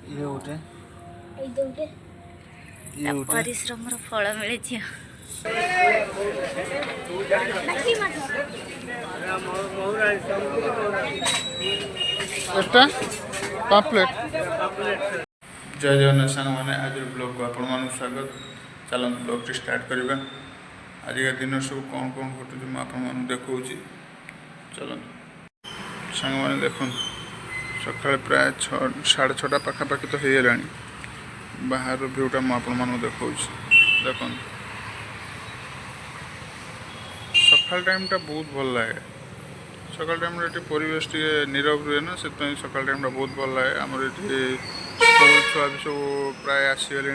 ये गोटे परिश्रम फल मिले। एटा पाम्पलेट। जय जगन्नाथ सांग मैंने आज ब्लॉग को आपण मान स्वागत। चलते ब्लॉग टी स्टार्ट करवा। आज का दिन सब कौन कौन घटुच मुझे देखा। चलते सांग मैंने देख सका प्राय 6:30 पाखापाखि तो हो गला। बाहर भ्यूटा मुझे देखा देख सकाल टाइमटा बहुत भल लगे। सकाल टाइम परिवेश टे नीरव रुए ना से सकाल टाइमटा बहुत भल लगे। आमर ये स्कूल छुआ भी सब प्राय आसीगले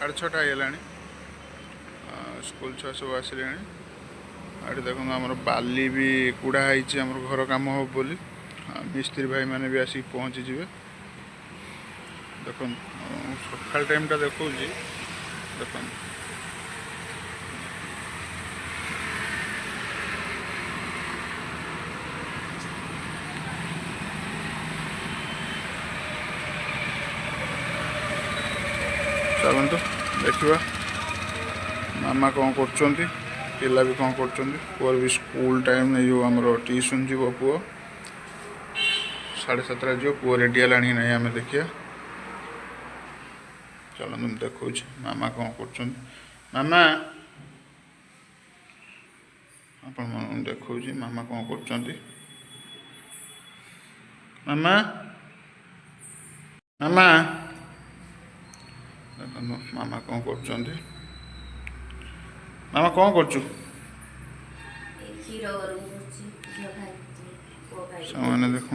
6:30 होगा। स्कूल छुआ सब आसिले। आठ देख आम बाली भी कुड़ाई आम घर कम हो बोली मिस्त्री भाई मैंने भी आसिक पहुँची जाए। देख सकाल टाइमटा देखा देख चलते देखा मामा कौन कर पिला भी कौन कर पुअर भी स्कूल टाइम नहीं जो आम ट्यूशन जीव पुओ 7:30 जो पुओ रेडी है ना आम देखिए। चलो तुम देखो मामा कौन कर मामा अपन देखो मामा कौन कर मामा मामा मामा कौन कर मामा कौन कर मैंने देख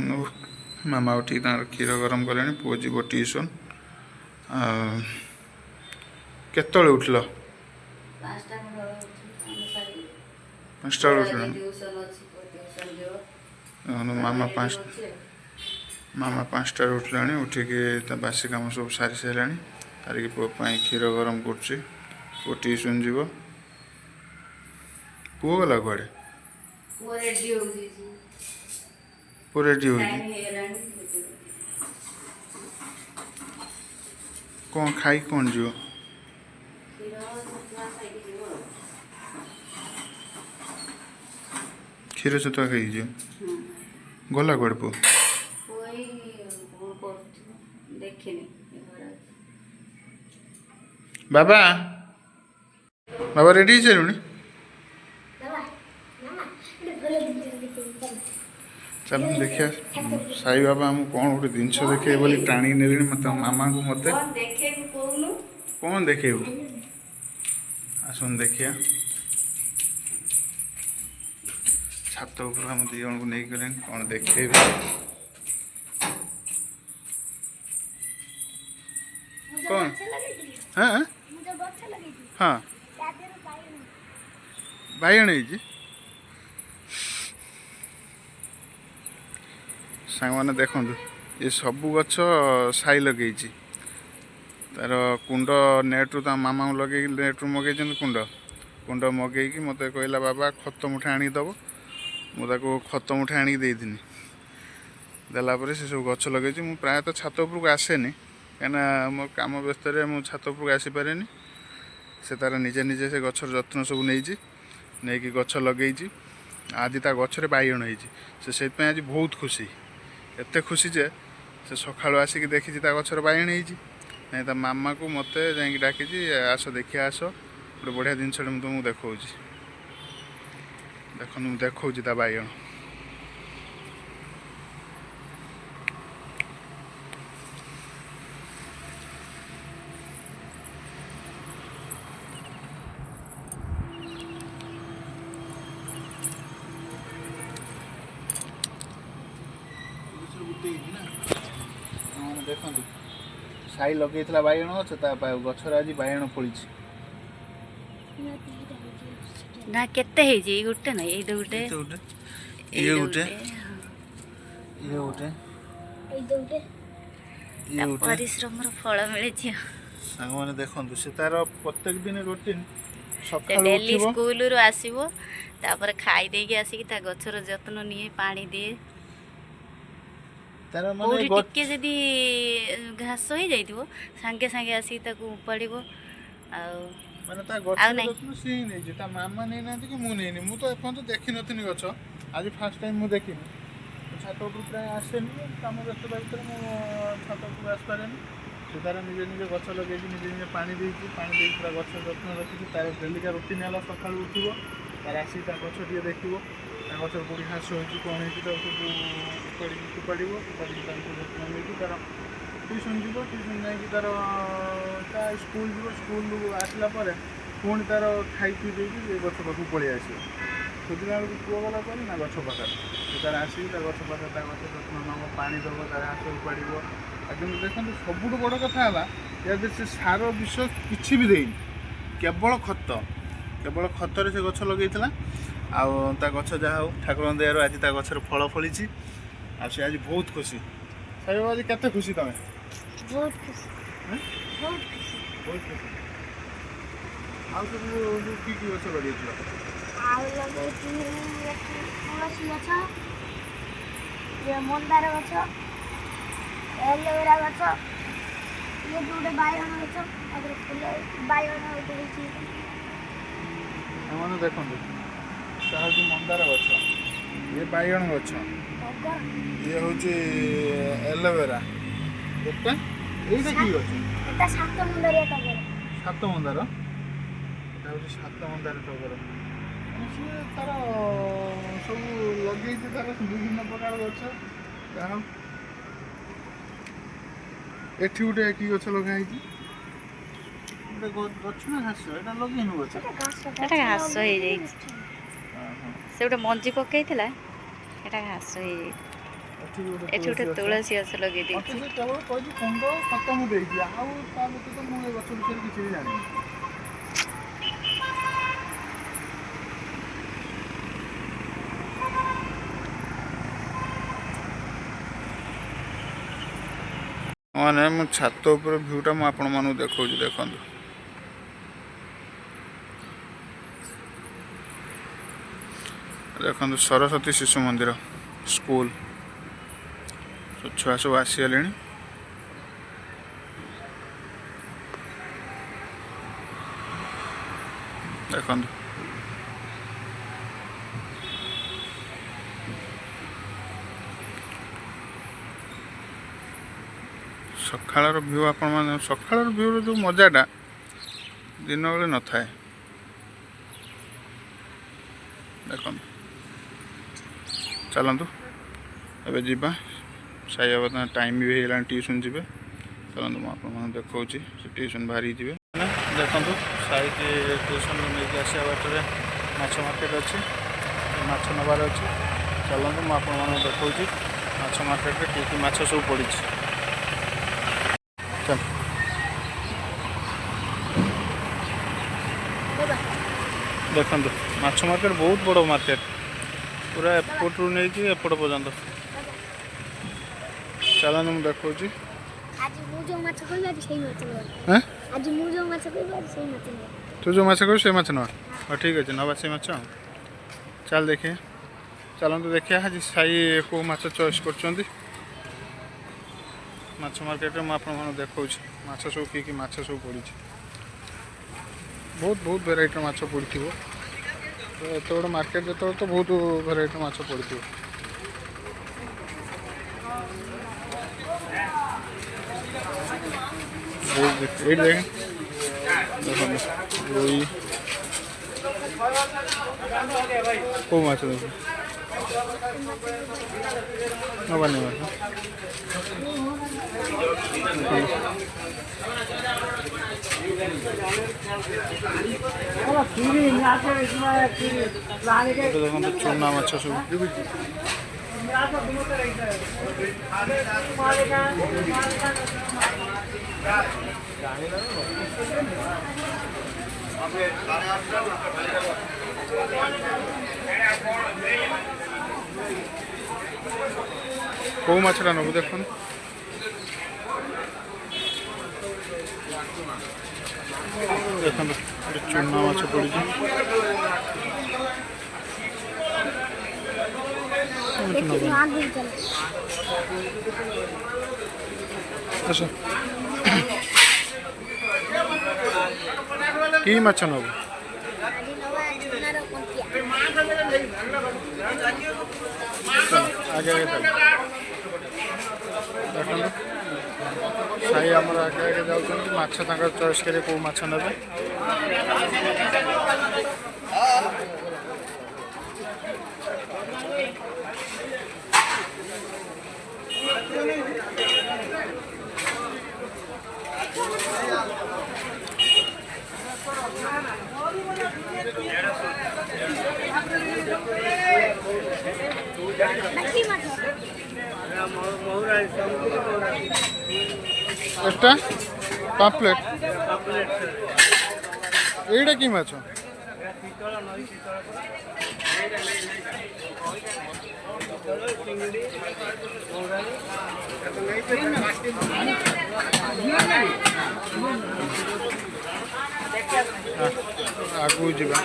मामा उठी क्षीर गरम कले पुओ जीव ट्यूशन केत उठल 5टा उठल मामा 5टा उठला उठिकी बासी कम सब सारी सारा सारिकी पुओ क्षीर गरम कर ट्यूशन जीव पुओ गला कुआड़े पुओ रेडी हो कौन खाई कौन जीव क्षीर छतुआ खाई गला कुआड़े पुओ बाबा बाबा रेडी हो चलुनी चल देखिए साई बाबा आम कौन गोटे जिनस देखे बोली टाणी ने मत मामा को मत कौन देखे आसन देखिया छात उपर आम दी जन को नहीं गले कौन देखे कौन हाँ हाँ बैगण सांग मैंने देखु ये सबू गछ साई लगे तार कुंड नेट्रु मामा को लगे नेट्रु मगे कुंड कुंड मगे मत कहला बाबा खत मुठे आनीदब मुझे खत मुठे आनी देनी देलापर से सब गछ लगे मु प्रायतः छात उपरको आसेनी कहीं मो कम व्यस्त मुझे छात उपरको आसीपे से तार निजे निजे से गचर जत्न सब नहीं गछ लगे आज ता गचरे बैगण से आज बहुत खुशी एत खुशी जे से सका आसिक देखी गचर बैगण नहीं तो मामा को मत जा डाकी आस देखिए आस गोटे बढ़िया जिनस तुमको देखा देख देखा बैगण देखो साई लगे बैगण गच गचर आज बैगण फड़ी ना केते गोटे ना ये गोटे ये गोटे ये गोटे परिश्रम फल मिले। सांग मैंने देखु से तार प्रत्येक दिन रूटीन डेली स्कूल रू आसीबो तापर खाई देकी आसिकी ता गछर जत्न निये पानी दिए ତାର ମାନେ କୋଉଠି ଟିକେ ଯଦି ଘାସ ହେଇଯାଇଥିବ ସାଙ୍ଗେ ସାଙ୍ଗେ ଆସିକି ତାକୁ ଉପାଡ଼ିବ। ଆଉ ମାନେ ତା ଆଉ ଗଛର ନାଇଁ ଯତ୍ନ ସିଏ ହିଁ ନେଇଛି, ତା ମାମା ନେଇନାହାନ୍ତି କି ମୁଁ ନେଇନି। ମୁଁ ତ ଏପର୍ଯ୍ୟନ୍ତ ଦେଖିନଥିଲି ଗଛ, ଆଜି ଫାର୍ଷ୍ଟ ଟାଇମ୍ ମୁଁ ଦେଖିନି। ଛାତ ଉପରୁ ପ୍ରାୟ ଆସେନି, କାମ ବ୍ୟସ୍ତତା ଭିତରେ ମୁଁ ଛାତ ଉପରୁ ଆସିପାରେନି। ସେ ତାର ନିଜେ ନିଜେ ଗଛ ଲଗେଇକି ନିଜେ ନିଜେ ପାଣି ଦେଇକି ପୁରା ଗଛ ଯତ୍ନ ରଖିକି ତାର ଡେଲିକା ରୁଟିନ୍ ହେଲା ସକାଳୁ ଉଠିବ, ତାର ଆସିକି ତା ଗଛ ଟିକେ ଦେଖିବ, ତା ଗଛର କେଉଁଠି ଘାସ ହେଇଛି କ'ଣ ହେଇଛି ତାକୁ ସବୁ ଉପାଡ଼ିବ ତାଙ୍କୁ ଯତ୍ନ ନେଇକି ତାର ଟ୍ୟୁସନ୍ ଯିବ, ଟ୍ୟୁସନ୍ ଯାଇକି ତାର ତା ସ୍କୁଲ୍ ଯିବ, ସ୍କୁଲ୍ରୁ ଆସିଲା ପରେ ପୁଣି ତାର ଖାଇ ପିଇ ଦେଇକି ଏ ଗଛ ପାଖକୁ ପଳେଇ ଆସିବ। ଖୋଜିଲା ବେଳକୁ ପୁଅ ଗଲା ପରେ ନା ଗଛ ପାଖରେ ସେ ତାର ଆସିକି ତା ଗଛ ପାଖରେ ତା ଗଛ ଯତ୍ନ ନେବ, ପାଣି ଦେବ, ତାର ଘାସ ଉପାଡ଼ିବ। ଆଉ କିନ୍ତୁ ଦେଖନ୍ତୁ ସବୁଠୁ ବଡ଼ କଥା ହେଲା ଯଦି ସେ ସାର ବିଷ କିଛି ବି ଦେଇନି, କେବଳ ଖତରେ ସେ ଗଛ ଲଗେଇଥିଲା। ଆଉ ତା ଗଛ ଯାହା ହଉ ଠାକୁରଙ୍କ ଦୟାରୁ ଆଜି ତା ଗଛରେ ଫଳ ଫଳିଛି। ଆଉ ସେ ଆଜି ବହୁତ ଖୁସି। ସାଇ ବାବା ଆଜି କେତେ ଖୁସି ତମେ? ବହୁତ ଖୁସି। ବହୁତ ଖୁସି। ଆଉ ସବୁ ଯେଉଁ କି ଗଛ ଲଗେଇଥିଲ? ଆଉ ଲଗେଇଥିଲି ତୁଳସୀ ଗଛ, ମନ୍ଦାର ଗଛ, ଏଲୋଭେରା ଗଛ, ଇଏ ଗୋଟେ ବାଇଗଣ ଗଛ, ତାପରେ ଫୁଲ ବାଇଗଣ ଗୋଟେ ହେଇଛି। ଏମାନେ ଦେଖନ୍ତୁ ତା ହେଉଛି ମନ୍ଦାର ଗଛ, ଇଏ ବାଇଗଣ ଗଛ, ଇଏ ହେଉଛି ଏଲୋଭେରା, ଏଇଟା କି ଗଛ? ଏଟା ସାତ ମୁଣ୍ଡରେ ଟଗର। ସାତ ମନ୍ଦାର, ଏଇଟା ହେଉଛି ସାତ ମନ୍ଦାର ଟଗର। ସିଏ ତାର ସବୁ ଲଗେଇଛି ତାର ବିଭିନ୍ନ ପ୍ରକାର ଗଛ। ଯାହା ଏଠି ଗୋଟେ କି ଗଛ ଲଗା ହେଇଛି? ଗୋଟେ ଗଛ ନା ଘାସ? ଏଇଟା ଲଗେଇନୁ ଗଛ? ଏଟା ଘାସ ହେଇଯାଇଛି। ସେ ଗୋଟେ ମଞ୍ଜି ପକେଇଥିଲା, ଏଟା ଘାସ ହେଇଯାଇଛି। ଏଠି ଗୋଟେ ତୁଳସୀ ଗଛ ଲଗେଇ ଦେଇଛି। ମତେ ସେ କେବଳ କହିଛି କୁଣ୍ଡ ଖତ ମୁଁ ଦେଇଛି, ଆଉ ତା ବ୍ୟତୀତ ମୁଁ ଏ ଗଛ ବିଷୟରେ କିଛି ବି ଜାଣିନି। ମାନେ ମୁଁ ଛାତ ଉପରେ ଭ୍ୟୁଟା ମୁଁ ଆପଣମାନଙ୍କୁ ଦେଖାଉଛି, ଦେଖନ୍ତୁ। ଦେଖନ୍ତୁ ସରସ୍ୱତୀ ଶିଶୁ ମନ୍ଦିର ସ୍କୁଲ, ଛୁଆ ସବୁ ଆସିଗଲେଣି। ଦେଖନ୍ତୁ ସକାଳର ଭ୍ୟୁ, ଆପଣମାନେ ସକାଳର ଭ୍ୟୁର ଯେଉଁ ମଜାଟା ଦିନବେଳେ ନଥାଏ। ଦେଖନ୍ତୁ, ଚାଲନ୍ତୁ ଏବେ ଯିବା। ସାଇ ବାବା ତାଙ୍କ ଟାଇମ୍ ବି ହେଇଗଲାଣି, ଟ୍ୟୁସନ୍ ଯିବେ। ଚାଲନ୍ତୁ ମୁଁ ଆପଣମାନଙ୍କୁ ଦେଖାଉଛି, ସେ ଟ୍ୟୁସନ୍ ବାହାରିକି ଯିବେ। ଦେଖନ୍ତୁ ସାଇକି ଟ୍ୟୁସନ୍ ନେଇକି ଆସିବା ବାଟରେ ମାଛ ମାର୍କେଟ୍ ଅଛି, ମାଛ ନେବାର ଅଛି। ଚାଲନ୍ତୁ ମୁଁ ଆପଣମାନଙ୍କୁ ଦେଖାଉଛି ମାଛ ମାର୍କେଟରେ କି କି ମାଛ ସବୁ ପଡ଼ିଛି। ଦେଖନ୍ତୁ ମାଛ ମାର୍କେଟ ବହୁତ ବଡ଼ ମାର୍କେଟ, ପୁରା ଏପଟରୁ ନେଇକି ଏପଟ ପର୍ଯ୍ୟନ୍ତ। ଚାଲନ୍ତୁ ମୁଁ ଦେଖାଉଛି। ଆଜି ମୁଁ ଯେଉଁ ମାଛ କହିବି ଆଜି ସେଇ ମାଛ ନେବା। ଆଜି ମୁଁ ଯେଉଁ ମାଛ କହିବି ଆଜି ସେଇ ମାଛ ନେବା। ତୁ ଯେଉଁ ମାଛ କହିବୁ ସେଇ ମାଛ ନେବା। ହଉ ଠିକ୍ ଅଛି, ନେବା ସେଇ ମାଛ। ଚାଲ ଦେଖିବା, ଚାଲନ୍ତୁ ଦେଖିବା ଆଜି ସାଇ କେଉଁ ମାଛ ଚଏସ୍ କରୁଛନ୍ତି। ମାଛ ମାର୍କେଟରେ ମୁଁ ଆପଣମାନଙ୍କୁ ଦେଖାଉଛି ମାଛ ସବୁ କି ମାଛ ସବୁ ପଡ଼ିଛି। ବହୁତ ଭେରାଇଟିର ମାଛ ପଡ଼ିଥିବ। ଏତେ ବଡ଼ ମାର୍କେଟ ଯେତେବେଳେ ତ ବହୁତ ଭେରାଇଟିର ମାଛ ପଡ଼ିଥିବ। ଏଇଠି ଦେଖନ୍ତୁ ରୋଇ, କେଉଁ ମାଛ ଦେଖ ନବାନି ମାଛ। ଦେଖନ୍ତୁ ଚୁନା ମାଛ ସବୁ। କେଉଁ ମାଛଟା ନେବୁ ଦେଖନ୍ତୁ। ଦେଖନ୍ତୁ ଗୋଟେ ଚୁନା ମାଛ ପଡ଼ିଛି। ଆଗକୁ ଚାଲ। ଆସ କି ମାଛ ନେବୁ? ଆଜି ନବା ଚୁନାର କଣ୍ଟିଆ। ଆଗେ ଆଗେ ଦେଖନ୍ତୁ ସାଇ ଆମର ଆଗେ ଆଗେ ଯାଉଛନ୍ତି ମାଛ ତାଙ୍କର ଚଏସ୍ କରି କେଉଁ ମାଛ ନେବେ। ମାଟି ମାଛ। এটা পাপলেট এইটা কি মাছ? ଆଗକୁ ଯିବା।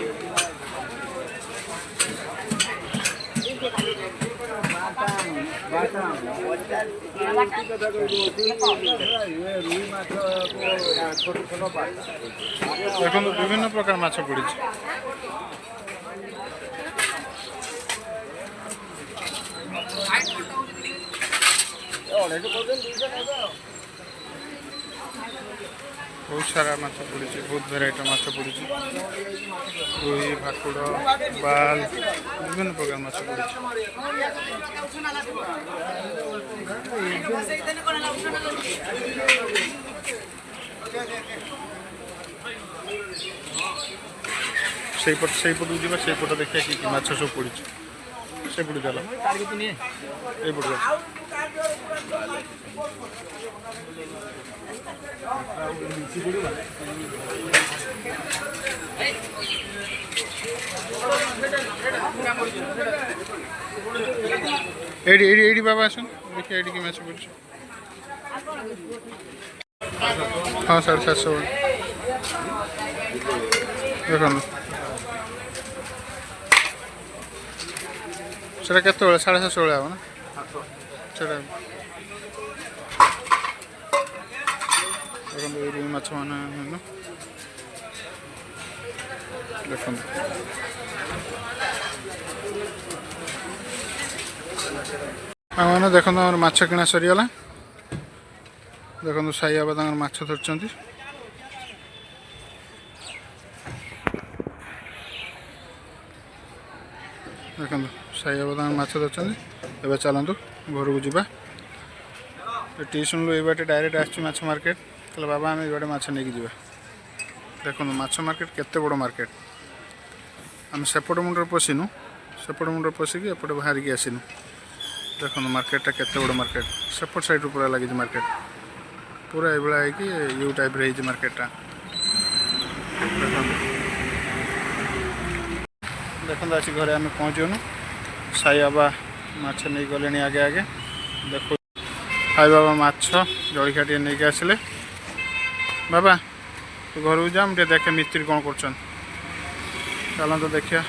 ଦେଖନ୍ତୁ ବିଭିନ୍ନ ପ୍ରକାର ମାଛ ପଡ଼ିଛି। ବହୁତ ସାରା ମାଛ ପଡ଼ିଛି, ବହୁତ ଭେରାଇଟିର ମାଛ ପଡ଼ିଛି। ରୋହି, ଭାକୁର, ବାଲ ବିଭିନ୍ନ ପ୍ରକାର ମାଛ ପଡ଼ିଛି। ସେଇପଟକୁ ଯିବା, ସେଇପଟ ଦେଖିବା କି କି ମାଛ ସବୁ ପଡ଼ିଛି। ସେଇପଟୁ ଚାଲ, ଏଇପଟୁ ଚାଲ। ଏଇଠି ଏଇଠି ଏଇଠି ବାବା ଆସନ୍ତୁ ଦେଖିବା ଏଇଠି କି ମାଛ ପଡ଼ିଛି। ହଁ 750 ଦେଖନ୍ତୁ সেটা কেতବେଳେ 750 ବେଳେ ହେବ ନା সেটা ଦେଖନ୍ତୁ ଏଇ ରୋହି ମାଛ ମାନେ ଦେଖନ୍ତୁ ଆମମାନେ ଦେଖନ୍ତୁ ଆମର ମାଛ କିଣା ସରିଗଲା। ଦେଖନ୍ତୁ ସାଇ ବାବା ତାଙ୍କର ମାଛ ଧରିଛନ୍ତି। ଦେଖନ୍ତୁ ସାଇ ବାବା ତାଙ୍କର ମାଛ ଧରିଛନ୍ତି। ଏବେ ଚାଲନ୍ତୁ ଘରକୁ ଯିବା। ଟ୍ୟୁସନ୍ରୁ ଏଇ ବାଟେ ଡାଇରେକ୍ଟ ଆସୁଛି ମାଛ ମାର୍କେଟ। ତାହେଲେ ବାବା ଆମେ ଏଇ ବାଟେ ମାଛ ନେଇକି ଯିବା। ଦେଖନ୍ତୁ ମାଛ ମାର୍କେଟ କେତେ ବଡ଼ ମାର୍କେଟ। ଆମେ ସେପଟ ମୁଣ୍ଡରେ ପଶିନୁ, ସେପଟ ମୁଣ୍ଡରେ ପଶିକି ଏପଟେ ବାହାରିକି ଆସିନୁ। ଦେଖନ୍ତୁ ମାର୍କେଟଟା କେତେ ବଡ଼ ମାର୍କେଟ। ସେପଟ ସାଇଡ଼ରୁ ପୁରା ଲାଗିଛି ମାର୍କେଟ। ପୁରା ଏଇଭଳିଆ ହେଇକି ୟୁ ଟାଇପ୍ର ହେଇଛି ମାର୍କେଟଟା। ଦେଖନ୍ତୁ ଆସି ଘରେ ଆମେ ପହଞ୍ଚିଗଲୁ। ସାଇ ବାବା ମାଛ ନେଇ ଗଲେଣି ଆଗେ ଆଗେ। ଦେଖୁ ସାଇ ବାବା ମାଛ ଜଳଖିଆ ଟିକେ ନେଇକି ଆସିଲେ। ବାବା ତୁ ଘରକୁ ଯା, ମୁଁ ଟିକେ ଦେଖେ ମିସ୍ତ୍ରୀ କ'ଣ କରୁଛନ୍ତି। ଚାଲନ୍ତୁ ଦେଖିବା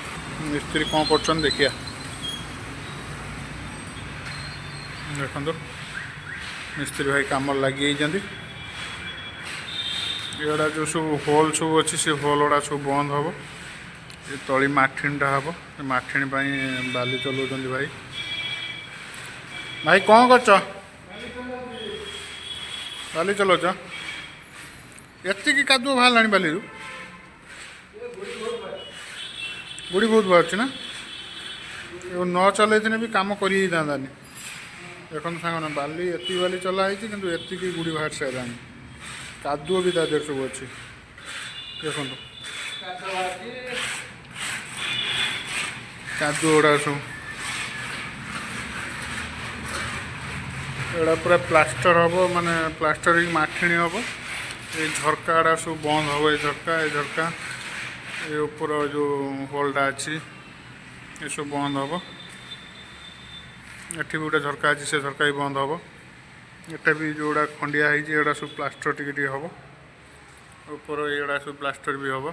ମିସ୍ତ୍ରୀ କ'ଣ କରୁଛନ୍ତି ଦେଖିବା। ଦେଖନ୍ତୁ ମିସ୍ତ୍ରୀ ଭାଇ କାମରେ ଲାଗିଯାଇଛନ୍ତି। ଏଗୁଡ଼ା ଯେଉଁ ସବୁ ହୋଲ୍ ସବୁ ଅଛି ସେ ହୋଲ୍ ଗୁଡ଼ା ସବୁ ବନ୍ଦ ହେବ। ଏ ତଳି ମାଠିଣିଟା ହେବ। ସେ ମାଠିଣି ପାଇଁ ବାଲି ଚଲାଉଛନ୍ତି ଭାଇ। ଭାଇ କ'ଣ କରୁଛ? ବାଲି ଚଲାଉଛ? ଏତିକି କାଦୁଅ ବାହାରିଲାଣି ବାଲିରୁ? ଗୁଡ଼ି ବହୁତ ବାହାରୁଛି ନା? ନ ଚଲେଇଥିଲେ ବି କାମ କରି ହେଇଥାନ୍ତାନି। ଦେଖନ୍ତୁ ସାଙ୍ଗମାନେ ବାଲି ଏତିକି ବାଲି ଚଲା ହେଇଛି କିନ୍ତୁ ଏତିକି ଗୁଡ଼ି ବାହାରି ସାରିଲାଣି। କାଦୁଅ ବି ତା ଦେହରେ ସବୁ ଅଛି। ଦେଖନ୍ତୁ କାଦୁଅ ଗୁଡ଼ା ସବୁ। ଏଗୁଡ଼ା ପୁରା ପ୍ଲାଷ୍ଟର ହେବ, ମାନେ ପ୍ଲାଷ୍ଟର ହେଇକି ମାଠିଣି ହେବ। ଏଇ ଝରକା ଗୁଡ଼ା ସବୁ ବନ୍ଦ ହେବ। ଏ ଝରକା ଏ ଉପର ଯେଉଁ ହୋଲ୍ଟା ଅଛି ଏସବୁ ବନ୍ଦ ହେବ। ଏଠି ବି ଗୋଟେ ଝରକା ଅଛି, ସେ ଝରକା ବି ବନ୍ଦ ହେବ। ଏଟା ବି ଯେଉଁଗୁଡ଼ା ଖଣ୍ଡିଆ ହେଇଛି ଏଗୁଡ଼ା ସବୁ ପ୍ଲାଷ୍ଟର ଟିକେ ଟିକେ ହେବ। ଉପର ଏଗୁଡ଼ା ସବୁ ପ୍ଲାଷ୍ଟର ବି ହେବ।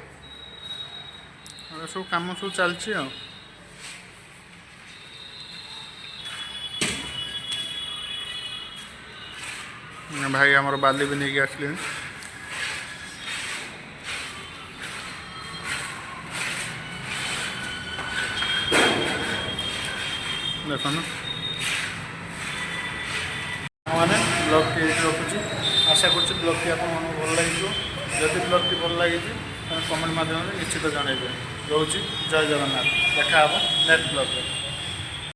ଏଗୁଡ଼ା ସବୁ କାମ ସବୁ ଚାଲିଛି ଆଉ। भाई आमर बाली भी नहीं आसले देख मैंने ब्लॉग टी रखुच्छी आशा कर ब्लॉग टी आप भल लगे जदि ब्लॉग टी भल लगी कमेंट मध्यम निश्चित जनइबे रोचे जय जगन्नाथ देखा नेक्स्ट ब्लॉग।